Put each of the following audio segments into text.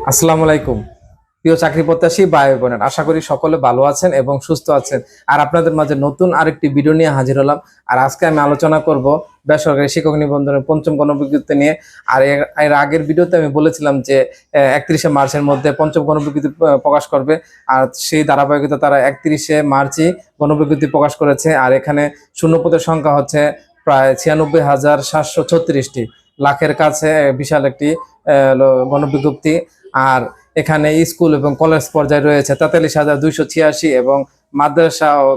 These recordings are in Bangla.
আসসালামু আলাইকুম। প্রিয় চাকরি প্রত্যাশী ভাই বোনেরা, আশা করি সকলে ভালো আছেন এবং সুস্থ আছেন। আর আপনাদের মাঝে নতুন আরেকটি ভিডিও নিয়ে হাজির হলাম। আর আজকে আমি আলোচনা করব বেসরকারি শিক্ষক নিবন্ধনের পঞ্চম গণবিজ্ঞপ্তি নিয়ে। আর এর আগের ভিডিওতে আমি বলেছিলাম যে 31শে মার্চের মধ্যে পঞ্চম গণবিজ্ঞপ্তি প্রকাশ করবে। আর সেই ধারাবাহিকতা তারা 31শে মার্চই গণবিজ্ঞপ্তি প্রকাশ করেছে। আর এখানে শূন্যপদের সংখ্যা হচ্ছে প্রায় 96,736টি, লাখের কাছে বিশাল একটি গণবিজ্ঞপ্তি। আর এখানে স্কুল এবং কলেজ পর্যায়ে রয়েছে 43,286 এবং মাদ্রাসা ও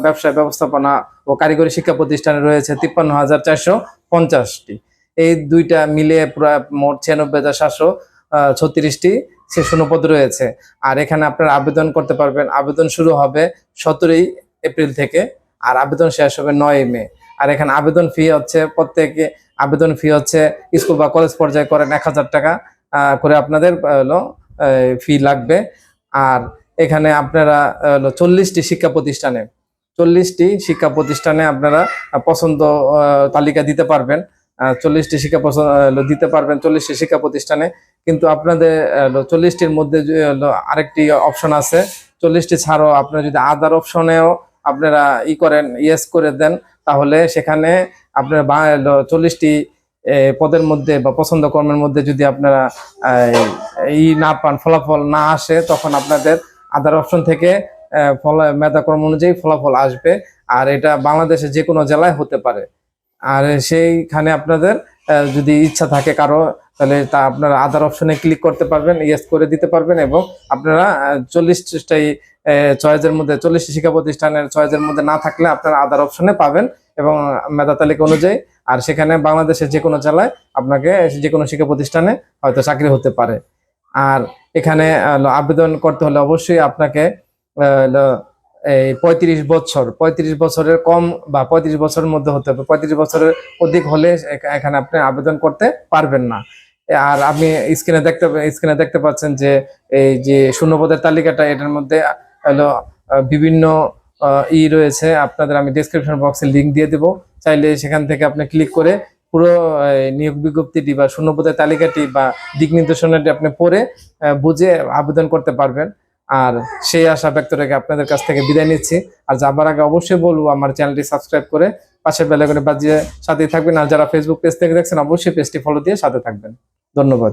ব্যবসায় ব্যবস্থাপনা ও কারিগরি শিক্ষা প্রতিষ্ঠানে রয়েছে 53,450টি। এই দুইটা মিলে প্রায় মোট 96,736টি সে শূন্যপদ রয়েছে। আর এখানে আপনারা আবেদন করতে পারবেন। আবেদন শুরু হবে 17 এপ্রিল থেকে, আর আবেদন শেষ হবে 9 মে। আর এখানে আবেদন ফি হচ্ছে প্রত্যেকে আবেদন ফি হচ্ছে স্কুল বা কলেজ পর্যায়ে করেন 1,000 টাকা করে আপনাদের ফি লাগবে। আর এখানে আপনারা 40টি শিক্ষা প্রতিষ্ঠানে আপনারা পছন্দ তালিকা দিতে পারবেন। 40টি দিতে পারবেন 40টি শিক্ষা প্রতিষ্ঠানে। কিন্তু আপনাদের 40টির মধ্যে আরেকটি অপশন আছে। 40টি ছাড়াও আপনারা যদি আদার অপশনেও আপনারা করেন, ইয়েস করে দেন, তাহলে সেখানে আপনার 40টি পদের মধ্যে বা পছন্দ কর্মের মধ্যে যদি আপনারা না পান, ফলাফল না আসে, তখন আপনাদের আদার অপশন থেকে মেধাক্রম অনুযায়ী ফলাফল আসবে। আর এটা বাংলাদেশে যে কোনো জেলায় হতে পারে। আর সেইখানে আপনাদের যদি ইচ্ছা থাকে কারো, তাহলে তা আপনারা আদার অপশনে ক্লিক করতে পারবেন, ইয়েস করে দিতে পারবেন এবং আপনারা 40টাই চয়েসের মধ্যে 40টি শিক্ষা প্রতিষ্ঠানের চয়েসের মধ্যে না থাকলে আপনারা আদার অপশনে পাবেন এবং মেধা তালিকা অনুযায়ী। আর সেখানে বাংলাদেশের যে কোনো জেলায় আপনাকে যে কোনো শিক্ষা প্রতিষ্ঠানে হয়তো চাকরি হতে পারে। আর এখানে আবেদন করতে হলে অবশ্যই আপনাকে এই 35 বছরের কম বা 35 বছরের মধ্যে হতে হবে। 35 বছরের অধিক হলে এখানে আপনি আবেদন করতে পারবেন না। আর আপনি স্ক্রিনে দেখতে পাচ্ছেন যে এই যে শূন্যপদের তালিকাটা, এটার মধ্যে হলো বিভিন্ন রয়েছে। আপনাদের আমি ডেসক্রিপশন বক্সে লিঙ্ক দিয়ে দেবো, চাইলে সেখান থেকে আপনি ক্লিক করে পুরো নিয়োগ বিজ্ঞপ্তিটি বা শূন্যপদের তালিকাটি বা দিক নির্দেশনাটি আপনি পড়ে বুঝে আবেদন করতে পারবেন। আর সেই আশা ব্যক্ত রেখে আপনাদের কাছ থেকে বিদায় নিচ্ছি। আর যাবার আগে অবশ্যই বলবো আমার চ্যানেলটি সাবস্ক্রাইব করে পাশের বেল আইকনে বাজিয়ে সাথেই থাকবেন। আর যারা ফেসবুক পেজ থেকে দেখছেন অবশ্যই পেজটি ফলো দিয়ে সাথে থাকবেন। ধন্যবাদ।